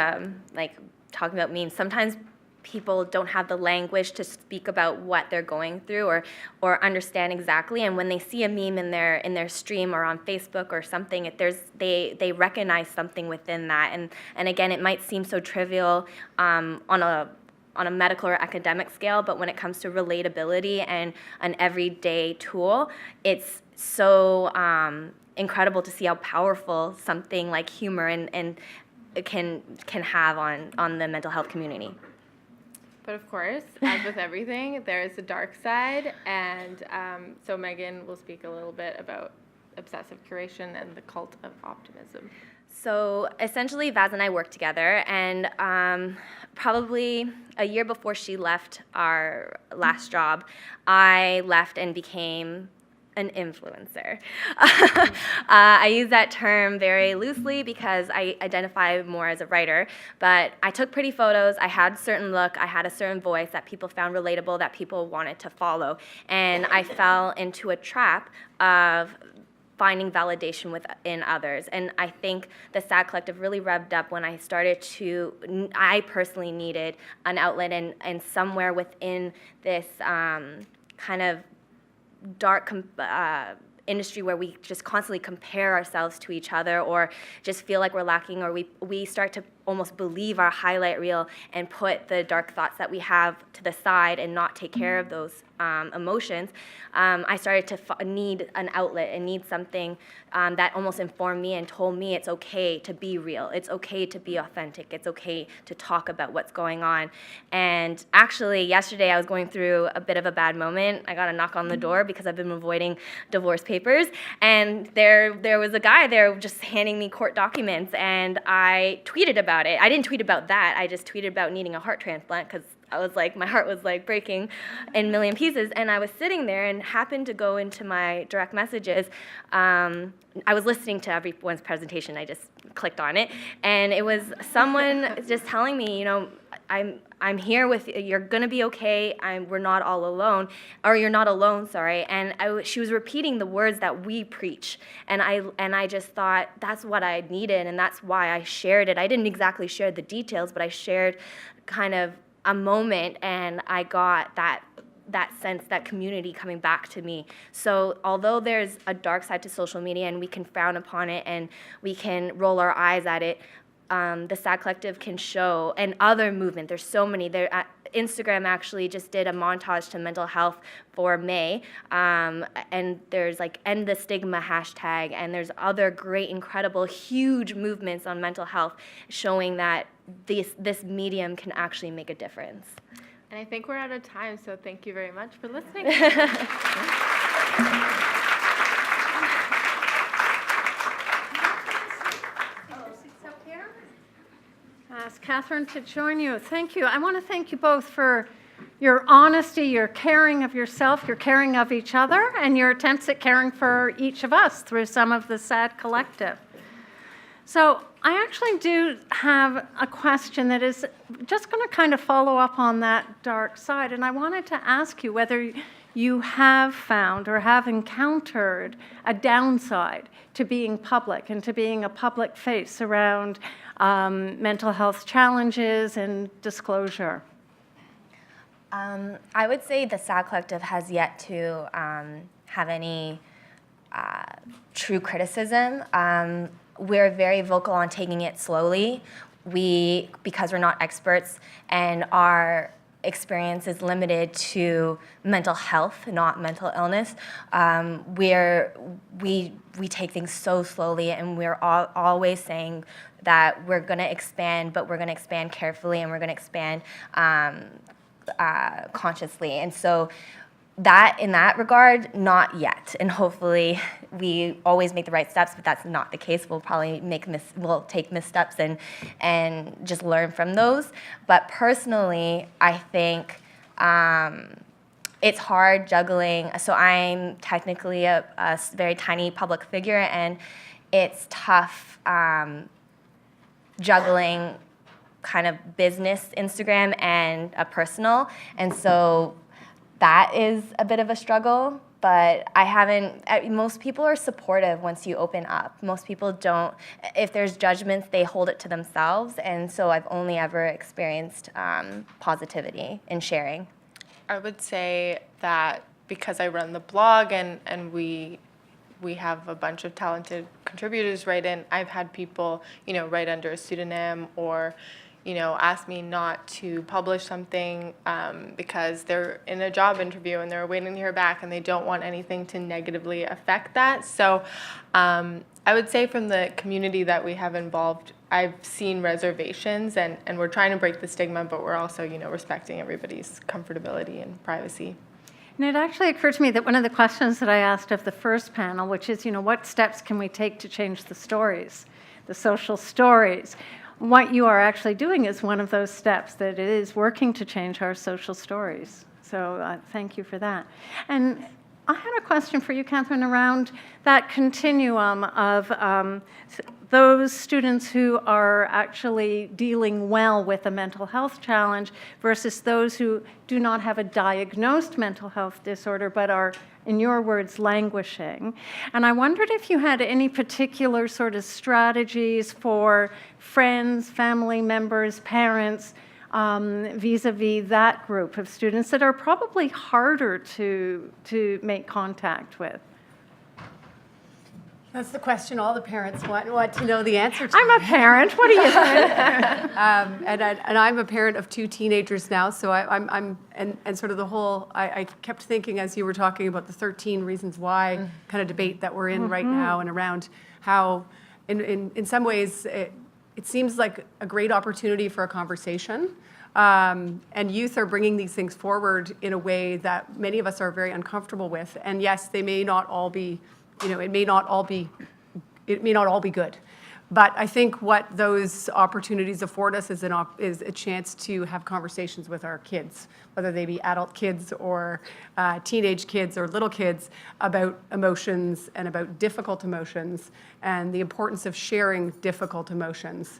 like talking about memes, sometimes people don't have the language to speak about what they're going through or understand exactly, and when they see a meme in their stream or on Facebook or something, they recognize something within that, and again, it might seem so trivial on a medical or academic scale, but when it comes to relatability and an everyday tool, it's so incredible to see how powerful something like humor and can have on the mental health community. But of course, as with everything, there is a dark side, and so Megan will speak a little bit about obsessive curation and the cult of optimism. So essentially, Vaz and I worked together, and probably a year before she left our last job, I left and became an influencer. I use that term very loosely because I identify more as a writer, but I took pretty photos, I had a certain look, I had a certain voice that people found relatable, that people wanted to follow, and I fell into a trap of finding validation within others. And I think the SAD Collective really revved up when I started I personally needed an outlet, and somewhere within this kind of dark industry where we just constantly compare ourselves to each other or just feel like we're lacking, or we start to almost believe our highlight reel and put the dark thoughts that we have to the side and not take care of those emotions. I started to need an outlet and need something that almost informed me and told me it's okay to be real, it's okay to be authentic, it's okay to talk about what's going on. And actually, yesterday I was going through a bit of a bad moment. I got a knock on the door because I've been avoiding divorce papers, and there was a guy there just handing me court documents, and I tweeted about it. I didn't tweet about that, I just tweeted about needing a heart transplant because I was like, my heart was like breaking in a million pieces, and I was sitting there and happened to go into my direct messages. I was listening to everyone's presentation, I just clicked on it, and it was someone just telling me, you know, I'm here with you, you're gonna be okay, we're not all alone, or you're not alone, sorry, and she was repeating the words that we preach, and I just thought that's what I needed, and that's why I shared it. I didn't exactly share the details, but I shared kind of a moment, and I got that sense, that community coming back to me. So although there's a dark side to social media and we can frown upon it and we can roll our eyes at it, the SAD Collective can show, and other movement, there's so many. Instagram actually just did a montage to mental health for May, and there's like End the Stigma hashtag, and there's other great, incredible, huge movements on mental health showing that this medium can actually make a difference. And I think we're out of time, so thank you very much for listening. Ask Catherine to join you. Thank you. I want to thank you both for your honesty, your caring of yourself, your caring of each other, and your attempts at caring for each of us through some of the SAD Collective. So I actually do have a question that is just going to kind of follow up on that dark side, and I wanted to ask you whether you have found or have encountered a downside to being public and to being a public face around mental health challenges and disclosure. I would say the SAD Collective has yet to have any true criticism. We're very vocal on taking it slowly. Because we're not experts and our experience is limited to mental health, not mental illness, we take things so slowly, and we're always saying that we're going to expand, but we're going to expand carefully, and we're going to expand consciously. And so in that regard, not yet. And hopefully we always make the right steps, but that's not the case. We'll probably we'll take missteps and just learn from those. But personally, I think it's hard juggling. So I'm technically a very tiny public figure, and it's tough juggling kind of business Instagram and a personal. And so that is a bit of a struggle, but most people are supportive once you open up. Most people don't, if there's judgments, they hold it to themselves, and so I've only ever experienced positivity in sharing. I would say that because I run the blog and we have a bunch of talented contributors write in, I've had people, write under a pseudonym or ask me not to publish something because they're in a job interview and they're waiting to hear back and they don't want anything to negatively affect that. So I would say from the community that we have involved, I've seen reservations and we're trying to break the stigma, but we're also, respecting everybody's comfortability and privacy. And it actually occurred to me that one of the questions that I asked of the first panel, which is, what steps can we take to change the stories, the social stories? What you are actually doing is one of those steps, that it is working to change our social stories. So thank you for that. And I had a question for you, Catherine, around that continuum of those students who are actually dealing well with a mental health challenge versus those who do not have a diagnosed mental health disorder but are, in your words, languishing. And I wondered if you had any particular sort of strategies for friends, family members, parents, vis-a-vis that group of students that are probably harder to make contact with. That's the question all the parents want to know the answer to. I'm a parent. What do you think? And I'm a parent of 2 teenagers now, so I'm sort of the whole. I kept thinking as you were talking about the 13 reasons why kind of debate that we're in right now, and around how, in some ways, it seems like a great opportunity for a conversation. And youth are bringing these things forward in a way that many of us are very uncomfortable with. And yes, they may not all be. It may not all be good, but I think what those opportunities afford us is a chance to have conversations with our kids, whether they be adult kids or teenage kids or little kids, about emotions and about difficult emotions and the importance of sharing difficult emotions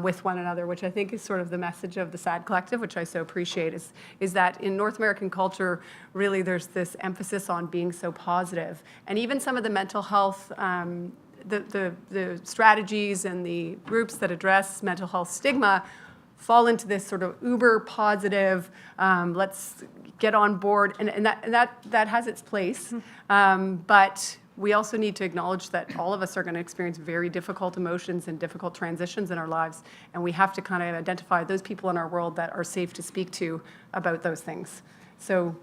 with one another, which I think is sort of the message of the SAD Collective, which I so appreciate, is that in North American culture, really there's this emphasis on being so positive. And even some of the mental health, the strategies and the groups that address mental health stigma fall into this sort of uber positive, let's get on board, and that has its place. But we also need to acknowledge that all of us are going to experience very difficult emotions and difficult transitions in our lives, and we have to kind of identify those people in our world that are safe to speak to about those things. So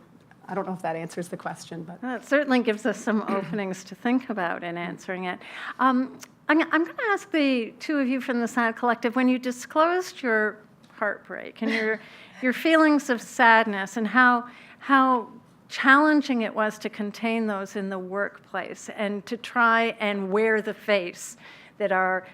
I don't know if that answers the question, but it certainly gives us some openings to think about in answering it. I'm going to ask the two of you from the SAD Collective, when you disclosed your heartbreak and your feelings of sadness and how challenging it was to contain those in the workplace and to try and wear the face that our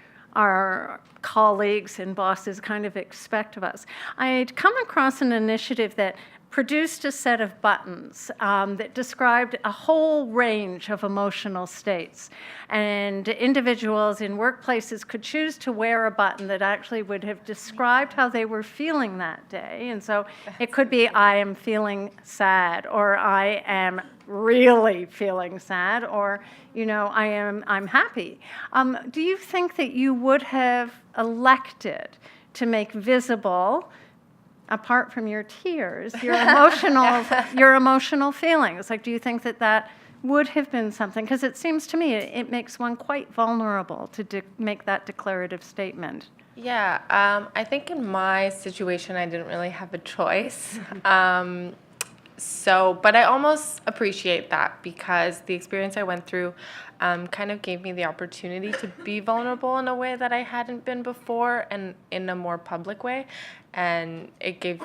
colleagues and bosses kind of expect of us. I'd come across an initiative that produced a set of buttons that described a whole range of emotional states. And individuals in workplaces could choose to wear a button that actually would have described how they were feeling that day. And so it could be, I am feeling sad, or I am really feeling sad, or, I'm happy. Do you think that you would have elected to make visible, apart from your tears, your emotional feelings? Like, do you think that would have been something? Because it seems to me it makes one quite vulnerable to make that declarative statement. Yeah, I think in my situation, I didn't really have a choice. But I almost appreciate that, because the experience I went through kind of gave me the opportunity to be vulnerable in a way that I hadn't been before, and in a more public way. And it gave,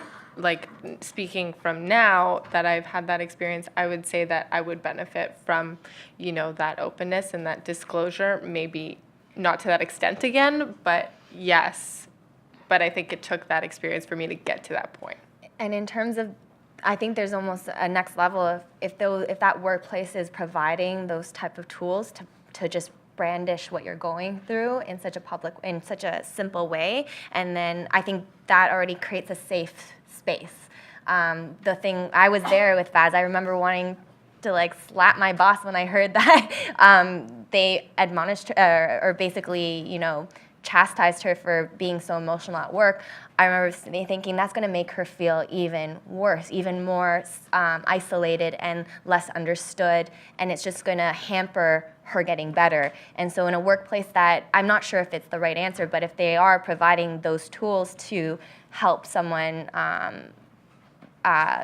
speaking from now that I've had that experience, I would say that I would benefit from, that openness and that disclosure, maybe not to that extent again, but yes. But I think it took that experience for me to get to that point. And in terms of, I think there's almost a next level of if that workplace is providing those type of tools to just brandish what you're going through in such a simple way, and then I think that already creates a safe space. The thing, I was there with Faz, I remember wanting to slap my boss when I heard that they admonished her, or basically, chastised her for being so emotional at work. I remember thinking that's going to make her feel even worse, even more isolated and less understood, and it's just going to hamper her getting better. And so in a workplace that, I'm not sure if it's the right answer, but if they are providing those tools to help someone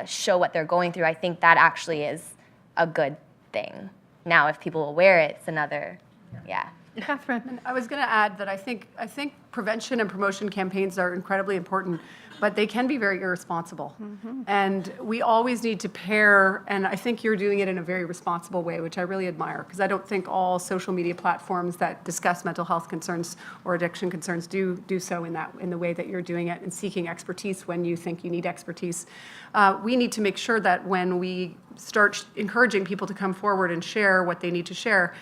show what they're going through, I think that actually is a good thing. Now, if people will wear it, it's another, yeah. Catherine, I was going to add that I think prevention and promotion campaigns are incredibly important, but they can be very irresponsible. Mm-hmm. And we always need to pair, and I think you're doing it in a very responsible way, which I really admire, because I don't think all social media platforms that discuss mental health concerns or addiction concerns do so in the way that you're doing it, and seeking expertise when you think you need expertise. We need to make sure that when we start encouraging people to come forward and share what they need to share,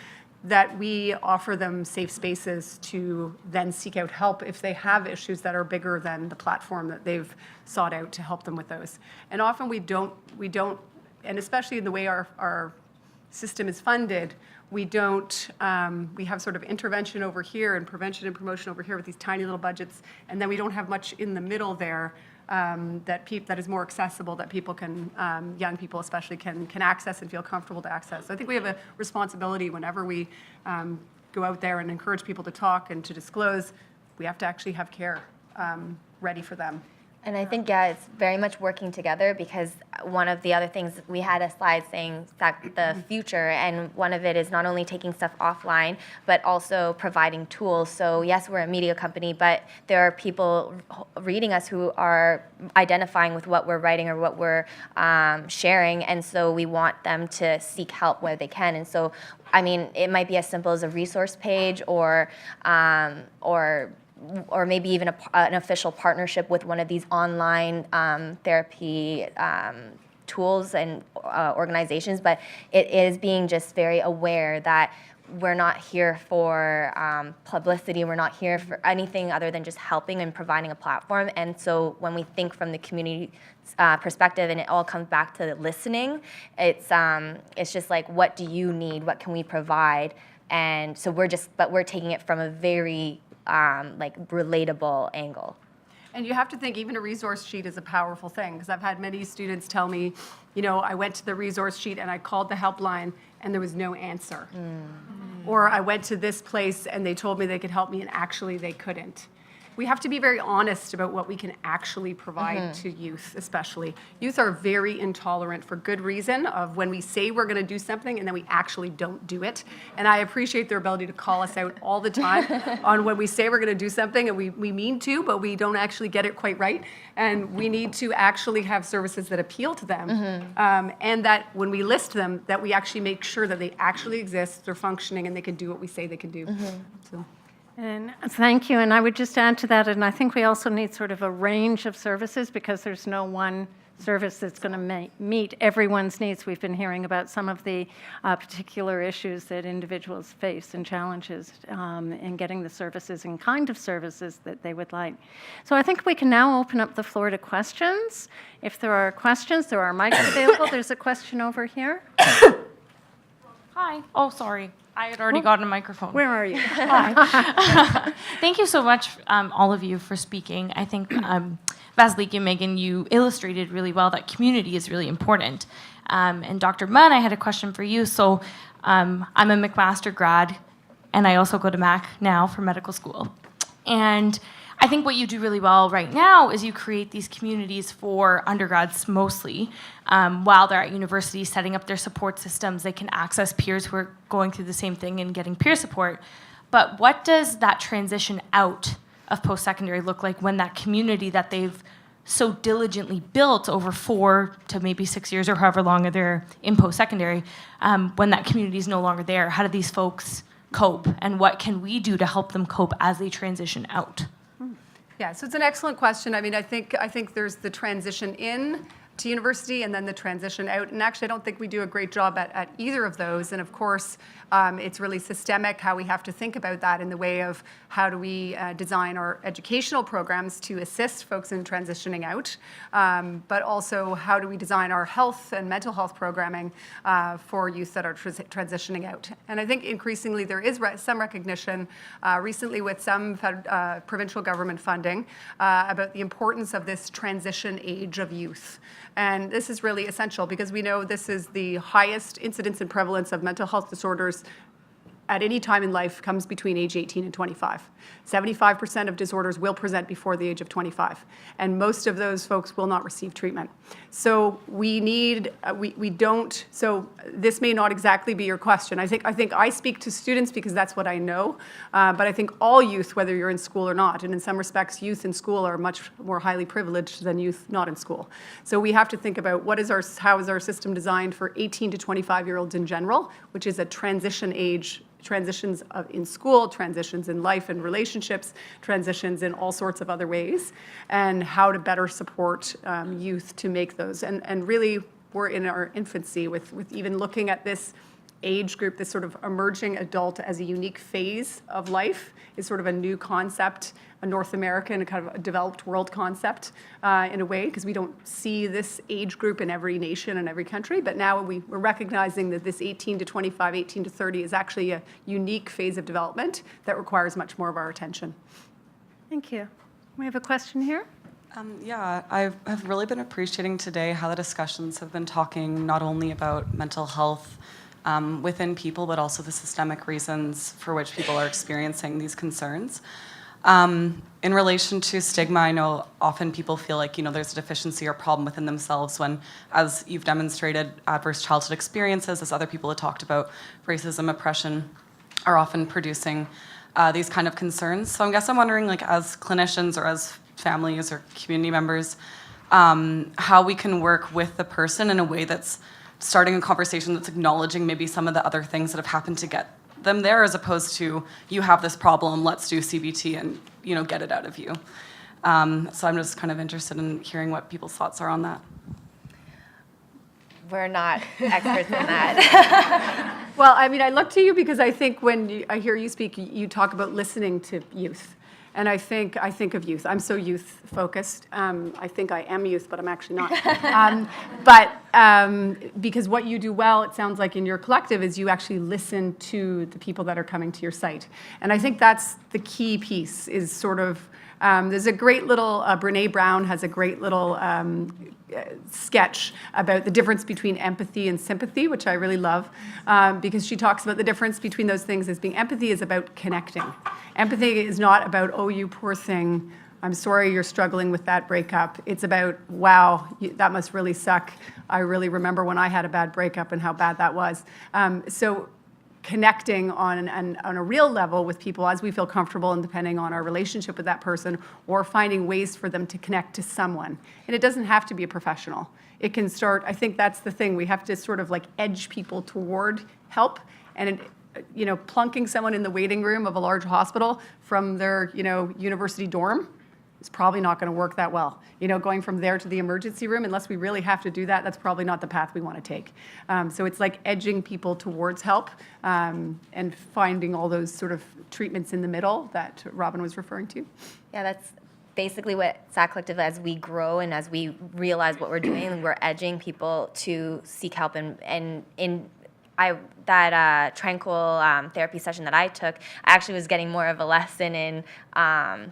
that we offer them safe spaces to then seek out help if they have issues that are bigger than the platform that they've sought out to help them with those. And often we don't, and especially in the way our system is funded, we have sort of intervention over here and prevention and promotion over here with these tiny little budgets, and then we don't have much in the middle there that is more accessible, that people can, young people especially, can access and feel comfortable to access. So I think we have a responsibility whenever we go out there and encourage people to talk and to disclose. We have to actually have care ready for them. And I think, yeah, it's very much working together, because one of the other things, we had a slide saying that the future, and one of it is not only taking stuff offline, but also providing tools. So yes, we're a media company, but there are people reading us who are identifying with what we're writing or what we're sharing, and so we want them to seek help where they can. And so, I mean, it might be as simple as a resource page, or maybe even an official partnership with one of these online therapy tools and organizations. But it is being just very aware that we're not here for publicity. We're not here for anything other than just helping and providing a platform. And so when we think from the community perspective, and it all comes back to listening, it's just like, what do you need? What can we provide? And so we're taking it from a very relatable angle. And you have to think even a resource sheet is a powerful thing, because I've had many students tell me, I went to the resource sheet and I called the helpline and there was no answer. Or I went to this place and they told me they could help me and actually they couldn't. We have to be very honest about what we can actually provide to youth, especially. Youth are very intolerant for good reason of when we say we're going to do something and then we actually don't do it. And I appreciate their ability to call us out all the time on when we say we're going to do something and we mean to, but we don't actually get it quite right. And we need to actually have services that appeal to them. And that when we list them, that we actually make sure that they actually exist, they're functioning, and they can do what we say they can do. So. And thank you. And I would just add to that, and I think we also need sort of a range of services, because there's no one service that's going to meet everyone's needs. We've been hearing about some of the particular issues that individuals face and challenges in getting the services and kind of services that they would like. So I think we can now open up the floor to questions. If there are questions, there are mics available. There's a question over here. Hi. Oh, sorry. I had already gotten a microphone. Where are you? Hi. Thank you so much, all of you, for speaking. I think, Vasiliki and Megan, you illustrated really well that community is really important. And Dr. Munn, I had a question for you. So I'm a McMaster grad, and I also go to Mac now for medical school. And I think what you do really well right now is you create these communities for undergrads mostly. While they're at university setting up their support systems, they can access peers who are going through the same thing and getting peer support. But what does that transition out of post-secondary look like when that community that they've so diligently built over 4 to maybe 6 years or however long they're in post-secondary, when that community is no longer there? How do these folks cope, and what can we do to help them cope as they transition out? Yeah, so it's an excellent question. I mean, I think there's the transition in to university and then the transition out. And actually, I don't think we do a great job at either of those. And of course, it's really systemic how we have to think about that in the way of how do we design our educational programs to assist folks in transitioning out, but also how do we design our health and mental health programming for youth that are transitioning out. And I think increasingly there is some recognition recently with some provincial government funding about the importance of this transition age of youth. And this is really essential because we know this is the highest incidence and prevalence of mental health disorders at any time in life comes between age 18 and 25. 75% of disorders will present before the age of 25, and most of those folks will not receive treatment. So we need, we don't, so this may not exactly be your question. I think I speak to students because that's what I know, but I think all youth, whether you're in school or not, and in some respects, youth in school are much more highly privileged than youth not in school. So we have to think about how is our system designed for 18 to 25-year-olds in general, which is a transition age, transitions in school, transitions in life and relationships, transitions in all sorts of other ways, and how to better support youth to make those. And really, we're in our infancy with even looking at this age group, this sort of emerging adult as a unique phase of life is sort of a new concept, a North American, a kind of a developed world concept in a way, because we don't see this age group in every nation and every country. But now we're recognizing that this 18 to 25, 18 to 30 is actually a unique phase of development that requires much more of our attention. Thank you. We have a question here. Yeah, I have really been appreciating today how the discussions have been talking not only about mental health within people, but also the systemic reasons for which people are experiencing these concerns. In relation to stigma, I know often people feel like, there's a deficiency or problem within themselves when, as you've demonstrated, adverse childhood experiences, as other people have talked about, racism, oppression, are often producing these kind of concerns. So I guess I'm wondering, as clinicians or as families or community members, how we can work with the person in a way that's starting a conversation that's acknowledging maybe some of the other things that have happened to get them there, as opposed to, you have this problem, let's do CBT and get it out of you. So I'm just kind of interested in hearing what people's thoughts are on that. We're not experts in that. Well, I mean, I look to you because I think when I hear you speak, you talk about listening to youth. And I think of youth. I'm so youth focused. I think I am youth, but I'm actually not. Because what you do well, it sounds like in your collective, is you actually listen to the people that are coming to your site. And I think that's the key piece, is sort of, there's a great little, Brene Brown has a great little sketch about the difference between empathy and sympathy, which I really love, because she talks about the difference between those things as being empathy is about connecting. Empathy is not about, oh, you poor thing, I'm sorry you're struggling with that breakup. It's about, wow, that must really suck. I really remember when I had a bad breakup and how bad that was. So connecting on a real level with people as we feel comfortable, and depending on our relationship with that person, or finding ways for them to connect to someone. And it doesn't have to be a professional. It can start, I think that's the thing, we have to sort of edge people toward help, and plunking someone in the waiting room of a large hospital from their university dorm is probably not going to work that well. You know, going from there to the emergency room, unless we really have to do that, that's probably not the path we want to take. So it's like edging people towards help and finding all those sort of treatments in the middle that Robin was referring to. Yeah, that's basically what SAC Collective, as we grow and as we realize what we're doing, we're edging people to seek help. And in that tranquil therapy session that I took, I actually was getting more of a lesson in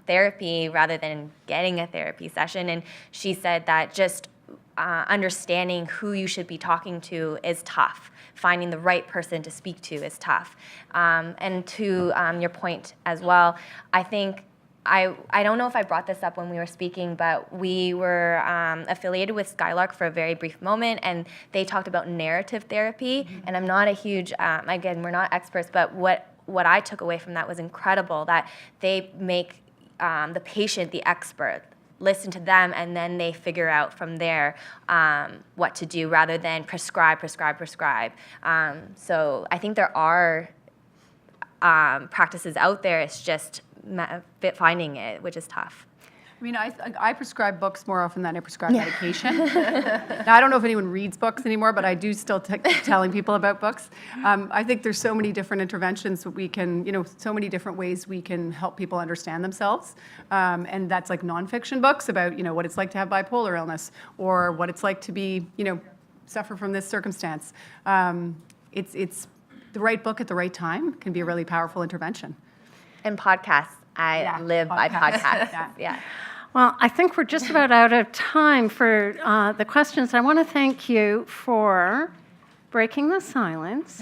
therapy rather than getting a therapy session. And she said that just understanding who you should be talking to is tough. Finding the right person to speak to is tough. And to your point as well, I think I don't know if I brought this up when we were speaking, but we were affiliated with Skylark for a very brief moment, and they talked about narrative therapy. Mm-hmm. And I'm not a huge, again, we're not experts, but what I took away from that was incredible, that they make the patient the expert, listen to them, and then they figure out from there what to do rather than prescribe. So I think there are practices out there. It's just finding it, which is tough. I mean, I prescribe books more often than I prescribe medication. Now, I don't know if anyone reads books anymore, but I do still keep telling people about books. I think there's so many different interventions that we can, so many different ways we can help people understand themselves. And that's like nonfiction books about, what it's like to have bipolar illness or what it's like to be, suffer from this circumstance. It's the right book at the right time can be a really powerful intervention. And podcasts. I live by podcasts. Yeah. Well, I think we're just about out of time for the questions. I want to thank you for breaking the silence,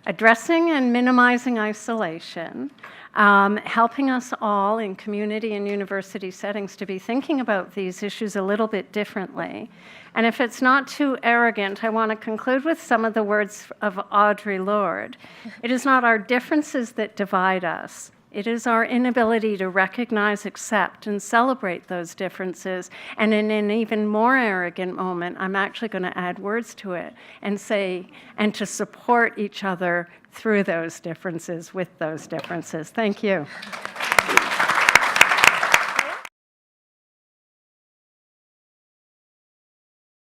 addressing and minimizing isolation, helping us all in community and university settings to be thinking about these issues a little bit differently. And if it's not too arrogant, I want to conclude with some of the words of Audre Lorde. It is not our differences that divide us. It is our inability to recognize, accept, and celebrate those differences. And in an even more arrogant moment, I'm actually going to add words to it and say, and to support each other through those differences, with those differences. Thank you.